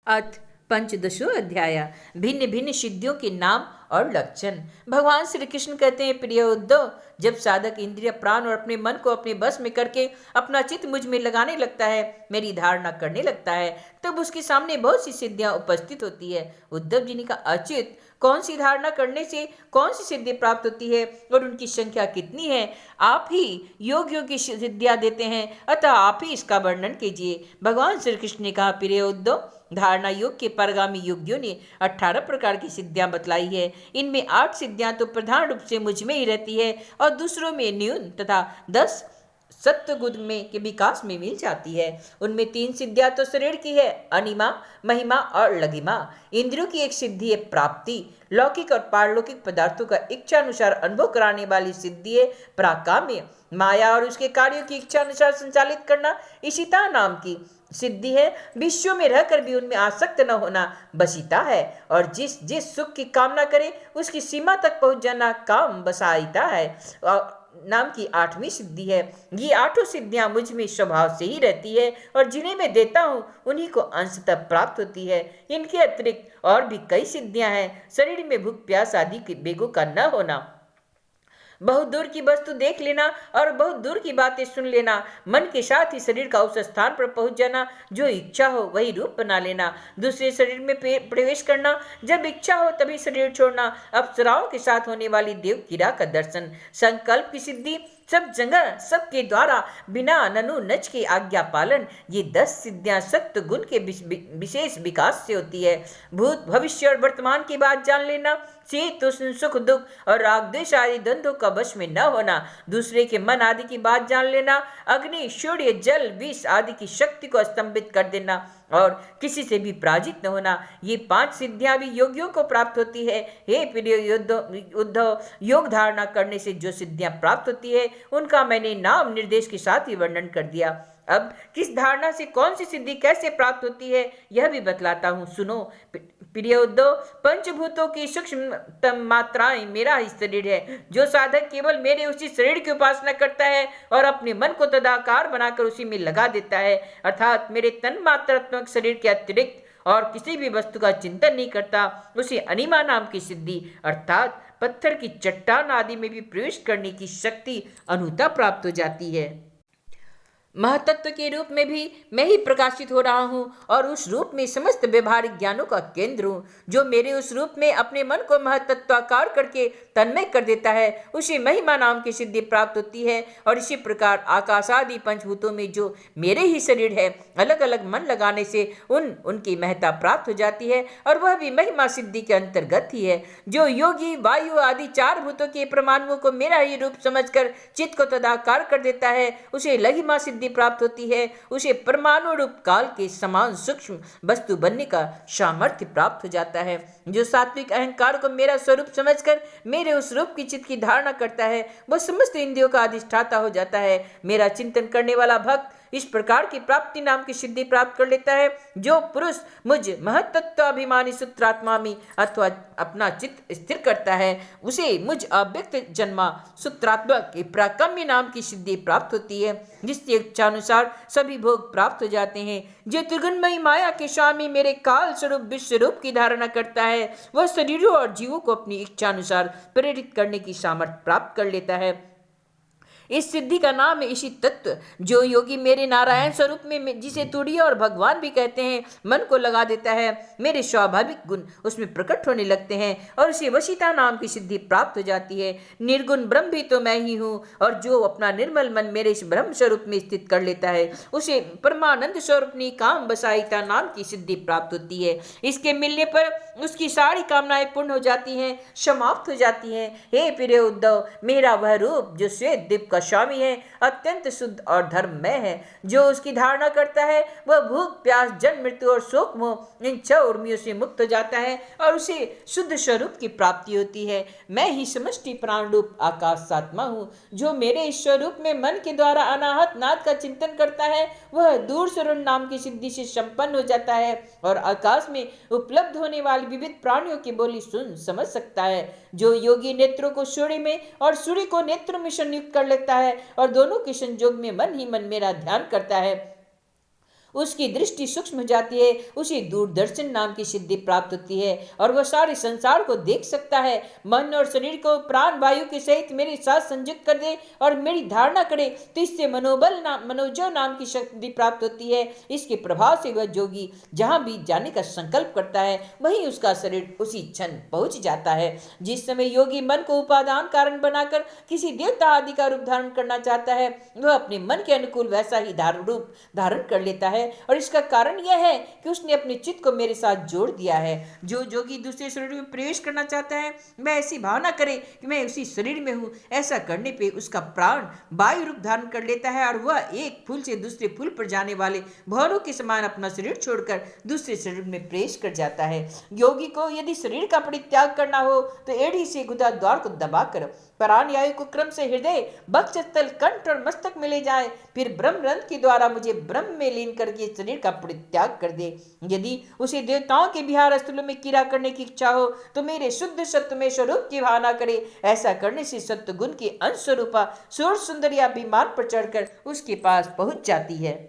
अथ पंचदशो अध्याय भिन्न भिन्न सिद्धियों के नाम और लक्षण। भगवान श्री कृष्ण कहते हैं, प्रिय उद्धव, जब साधक इंद्रिय प्राण और अपने मन को अपने बस में करके अपना चित्त मुझ में लगाने लगता है, मेरी धारणा करने लगता है, तब उसके सामने बहुत सी सिद्धियां उपस्थित होती है। उद्धव जी ने कहा, अच्युत, कौन सी धारणा करने से कौन सी सिद्धि प्राप्त होती है और उनकी संख्या कितनी है? आप ही योगियों की सिद्धियां देते हैं, अतः आप ही इसका वर्णन कीजिए। भगवान श्री कृष्ण ने कहा, प्रिय उद्धव, धारणा योग के परगामी योगियों ने 18 प्रकार की सिद्धियां बतलाई है। इनमें 8 सिद्धियां तो प्रधान रूप से मुझ में ही रहती है और दूसरों में न्यून तथा 10 सत्वगुण में के विकास में मिल जाती है। उनमें 3 सिद्धियां तो शरीर की है, अनिमा, महिमा और लघिमा। इंद्रियों की एक सिद्धि है प्राप्ति, लौकिक और पारलौकिक पदार्थों का इच्छा अनुसार अनुभव कराने वाली सिद्धि है प्राकाम्य। माया और उसके कार्यों की इच्छा अनुसार संचालित करना इशिता नाम की सिद्धि है। विश्व में रहकर भी उनमें आसक्त न होना बसिता है, और जिस जिस सुख की कामना करे उसकी सीमा तक पहुंच जाना काम बसाइता है नाम की 8वीं सिद्धि है। ये 8 सिद्धियां मुझ में स्वभाव से ही रहती है और जिन्हें मैं देता हूँ उन्हीं को अंशतः प्राप्त होती है। इनके अतिरिक्त और भी कई सिद्धियां हैं। शरीर में भूख प्यास आदि के वेगों का न होना, बहुत दूर की वस्तु देख लेना और बहुत दूर की बातें सुन लेना, मन के साथ ही शरीर का उस स्थान पर पहुंच जाना, जो इच्छा हो वही रूप बना लेना, दूसरे शरीर में प्रवेश करना, जब इच्छा हो तभी शरीर छोड़ना, अप्सराओं के साथ होने वाली देव कीड़ा का दर्शन, संकल्प की सिद्धि, सब जगह सबके द्वारा बिना ननु नच के आज्ञा पालन, ये 10 सिद्धियां सत्व गुण के विशेष विकास से होती है। भूत भविष्य और वर्तमान की बात जान लेना, शीत उष्ण सुख दुख और राग द्वेष आदि द्वंद्वों का वश में न होना, दूसरे के मन आदि की बात जान लेना, अग्नि सूर्य जल विष आदि की शक्ति को स्तंभित कर देना और किसी से भी पराजित न होना, ये 5 सिद्धियां भी योगियों को प्राप्त होती है। हे प्रिय उद्धव, योग धारणा करने से जो सिद्धियां प्राप्त होती है उनका मैंने नाम निर्देश के साथ ही वर्णन कर दिया। अब किस धारणा से कौन सी सिद्धि कैसे प्राप्त होती है यह भी बतलाता हूँ, सुनो। प्रिय उद्धव, पंचभूतों की सूक्ष्म मात्राएं मेरा ही शरीर है। जो साधक केवल मेरे उसी शरीर की उपासना करता है और अपने मन को तदाकार बनाकर उसी में लगा देता है, अर्थात मेरे तन मात्रात्मक शरीर के अतिरिक्त और किसी भी वस्तु का चिंतन नहीं करता, उसे अनिमा नाम की सिद्धि अर्थात पत्थर की चट्टान आदि में भी प्रवेश करने की शक्ति अनुता प्राप्त हो जाती है। महतत्व के रूप में भी मैं ही प्रकाशित हो रहा हूँ और उस रूप में समस्त व्यवहारिक ज्ञानों का केंद्र हूँ। जो मेरे उस रूप में अपने मन को महतत्वाकार करके तन्मय कर देता है उसे महिमा नाम की सिद्धि प्राप्त होती है। और इसी प्रकार आकाश आदि पंचभूतों में जो मेरे ही शरीर है, अलग अलग मन लगाने से उनकी महता प्राप्त हो जाती है और वह भी महिमा सिद्धि के अंतर्गत ही है। जो योगी वायु आदि 4 भूतों के परमाणुओं को मेरा ही रूप समझकर चित्त को तदाकार कर देता है उसे लघिमा सिद्धि प्राप्त होती है। उसे परमाणु रूप काल के समान सूक्ष्म वस्तु बनने का सामर्थ्य प्राप्त हो जाता है। जो सात्विक अहंकार को मेरा स्वरूप समझकर मेरे उस रूप की चित्त की धारणा करता है वह समस्त इंद्रियों का अधिष्ठाता हो जाता है। मेरा चिंतन करने वाला भक्त इस प्रकार की प्राप्ति नाम की सिद्धि प्राप्त कर लेता है। जो पुरुष मुझ महत्त्वाभिमानी सूत्रात्मा में अथवा अपना चित्त स्थिर करता है उसे मुझ अव्यक्त जन्मा सूत्रात्मा के प्राकम्य नाम की सिद्धि प्राप्त होती है, जिससे इच्छानुसार सभी भोग प्राप्त हो जाते हैं। जो त्रिगुणमयी माया के स्वामी मेरे काल स्वरूप विश्व रूप की धारणा करता है वह शरीरों और जीवों को अपनी इच्छानुसार प्रेरित करने की सामर्थ्य प्राप्त कर लेता है। इस सिद्धि का नाम है इसी तत्व। जो योगी मेरे नारायण स्वरूप में, जिसे तुरीय और भगवान भी कहते हैं, मन को लगा देता है, मेरे स्वाभाविक गुण उसमें प्रकट होने लगते हैं और उसे वशीता नाम की सिद्धि प्राप्त हो जाती है। निर्गुण ब्रह्म भी तो मैं ही हूँ, और जो अपना निर्मल मन मेरे इस ब्रह्म स्वरूप में स्थित कर लेता है उसे परमानंद स्वरूपनी काम बसाइता नाम की सिद्धि प्राप्त होती है। इसके मिलने पर उसकी सारी कामनाएं पूर्ण हो जाती हैं, समाप्त हो जाती हैं। हे प्रिय उद्धव, मेरा वह रूप जो श्वेत दीप का स्वामी है अत्यंत शुद्ध और धर्ममय है। जो उसकी धारणा करता है वह भूख प्यास जन्म मृत्यु और शोक मोह इन 6 उर्मियों से मुक्त हो जाता है और उसे शुद्ध स्वरूप की प्राप्ति होती है। मैं ही समष्टि प्राण रूप आकाश आत्मा हूँ। जो मेरे इस स्वरूप में मन के द्वारा अनाहत नाद का चिंतन करता है वह दूर शरण नाम की सिद्धि से संपन्न हो जाता है और आकाश में उपलब्ध होने वाली विविध प्राणियों की बोली सुन समझ सकता है। जो योगी नेत्रों को सूर्य में और सूर्य को नेत्रों में संयुक्त कर लेता है और दोनों के संयोग में मन ही मन मेरा ध्यान करता है उसकी दृष्टि सूक्ष्म हो जाती है, उसे दूरदर्शन नाम की सिद्धि प्राप्त होती है और वह सारे संसार को देख सकता है। मन और शरीर को प्राण वायु के सहित मेरे साथ संयुक्त कर दे और मेरी धारणा करे तो इससे मनोजो नाम की शक्ति प्राप्त होती है। इसके प्रभाव से वह जोगी जहां भी जाने का संकल्प करता है वहीं उसका शरीर उसी क्षण पहुंच जाता है। जिस समय योगी मन को उपादान कारण बनाकर किसी देवता आदि का रूप धारण करना चाहता है वह अपने मन के अनुकूल वैसा ही रूप धारण कर लेता है और इसका कारण यह है कि उसने अपने चित्त को मेरे साथ जोड़ दिया है। जो जोगी दूसरे शरीर में प्रवेश करना चाहता है मैं ऐसी भावना करे कि मैं उसी शरीर में हूँ, ऐसा करने पे उसका प्राण वायु रूप धारण कर लेता है और वह एक फूल से दूसरे फूल पर जाने वाले भंवरों के समान अपना शरीर छोड़कर दूसरे शरीर में प्रवेश कर जाता है। योगी को यदि शरीर का परित्याग करना हो तो एड़ी से गुदा द्वार को दबाकर प्राण वायु को क्रम से हृदय वक्षस्थल कंठ और मस्तक में ले जाए, फिर ब्रह्म रंध्र के द्वारा मुझे ब्रह्म में लीन करके शरीर का परित्याग कर दे। यदि उसे देवताओं के विहार स्थलों में क्रीड़ा करने की इच्छा हो तो मेरे शुद्ध सत्व में स्वरूप की भावना करे। ऐसा करने से सत्व गुण की अंश स्वरूपा सूर सुंदरिया विमान पर चढ़कर उसके पास पहुंच जाती है।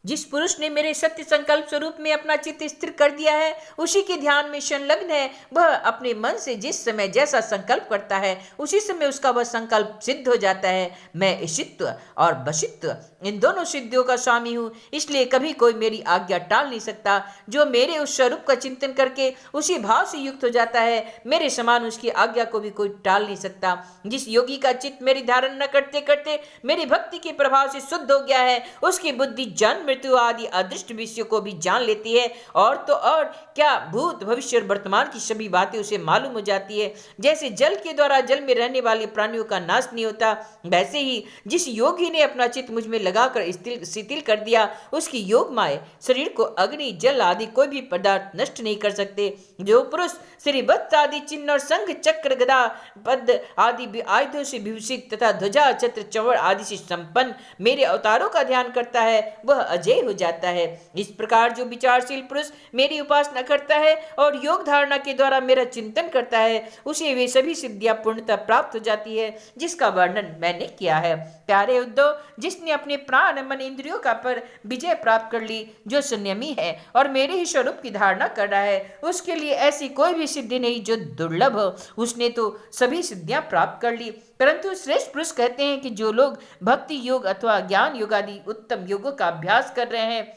जिस पुरुष ने मेरे सत्य संकल्प स्वरूप में अपना चित्त स्थिर कर दिया है उसी के ध्यान में संलग्न है। वह अपने मन से जिस समय जैसा संकल्प करता है उसी समय उसका वह संकल्प सिद्ध हो जाता है। मैं ईशित्व और वशित्व इन दोनों सिद्धियों का स्वामी हूँ, इसलिए कभी कोई मेरी आज्ञा टाल नहीं सकता। जो मेरे उस स्वरूप का चिंतन करके उसी भाव से युक्त हो जाता है मेरे समान उसकी आज्ञा को भी कोई टाल नहीं सकता। जिस योगी का चित्त मेरी धारण न करते करते मेरी भक्ति के प्रभाव से शुद्ध हो गया है उसकी बुद्धि जन्म मृत्यु आदि अदृष्ट विषयों को भी जान लेती है और तो और क्या भूत भविष्य और वर्तमान की सभी बातें उसे मालूम हो जाती है। जैसे जल के द्वारा जल में रहने वाले प्राणियों का नाश नहीं होता वैसे ही जिस योगी ने अपना चित्त मुझ में लगाकर शिथिल कर दिया उसकी योग माए शरीर को अग्नि जल आदि कोई भी पदार्थ नष्ट नहीं कर सकते। जो पुरुष श्री वत्स आदि चिन्ह और संघ चक्र गदा पद आदि आयुधों से विभूषित तथा ध्वजा छत्र चंवर आदि से संपन्न मेरे अवतारों का ध्यान करता है वह अजय हो जाता है। इस प्रकार जो विचारशील पुरुष मेरी उपासना करता है और योग धारणा के द्वारा मेरा चिंतन करता है उसे वे सभी सिद्धियां पूर्णतः प्राप्त हो जाती है जिसका वर्णन मैंने किया है। प्यारे उद्धव, जिसने अपने प्राण मन इंद्रियों का पर विजय प्राप्त कर ली, जो संयमी है और मेरे ही स्वरूप की धारणा कर रहा है उसके लिए ऐसी कोई भी सिद्धि नहीं जो दुर्लभ हो। उसने तो सभी सिद्धियां प्राप्त कर ली, परंतु श्रेष्ठ पुरुष कहते हैं कि जो लोग भक्ति योग अथवा ज्ञान योग आदि उत्तम योगों का अभ्यास कर रहे हैं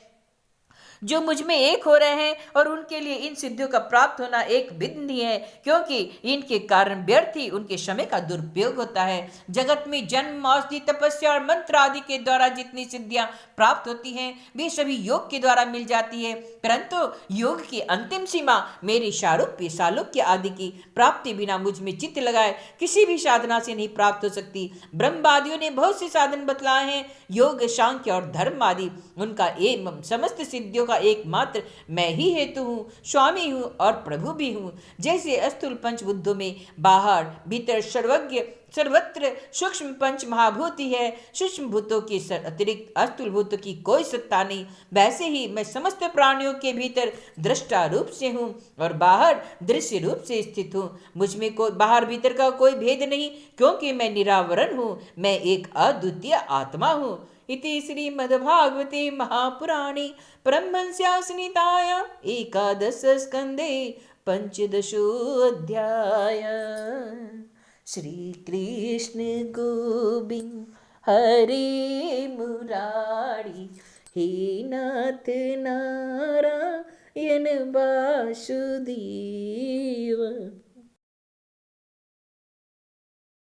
जो मुझ में एक हो रहे हैं और उनके लिए इन सिद्धियों का प्राप्त होना एक विधि है, क्योंकि इनके कारण व्यर्थ ही उनके समय का दुरुपयोग होता है। जगत में जन्म औषधि तपस्या और मंत्र आदि के द्वारा जितनी सिद्धियां प्राप्त होती हैं वे सभी योग के द्वारा मिल जाती है, परंतु योग की अंतिम सीमा मेरी शारूप्य सालोक्य आदि की प्राप्ति बिना मुझ में चित्त लगाए किसी भी साधना से नहीं प्राप्त हो सकती। ब्रह्मवादियों ने बहुत से साधन बतलाए हैं, योग सांख्य और धर्म आदि, उनका एवं समस्त सिद्धियों का एकमात्र मैं ही हेतु हूँ, स्वामी हूँ और प्रभु भी हूँ। जैसे स्थूल पंचबुद्धों में बाहर भीतर सर्वज्ञ सर्वत्र सूक्ष्म पंच महाभूति है, सूक्ष्म भूतों के अतिरिक्त स्थूल भूतों की कोई सत्ता नहीं, वैसे ही मैं समस्त प्राणियों के भीतर दृष्टा रूप से हूँ और बाहर दृश्य रूप से स्थित हूँ। मुझ में कोई बाहर भीतर का कोई भेद नहीं, क्योंकि मैं निरावरण हूँ, मैं एक अद्वितीय आत्मा हूँ। इति श्रीमद्भागवते महापुराणे परमहंस्यासनितायां एकादश स्कंदे पंचदशोऽध्याय। श्री कृष्ण गोविंद हरे मुरारी, हे नाथ नारायण वासुदेव।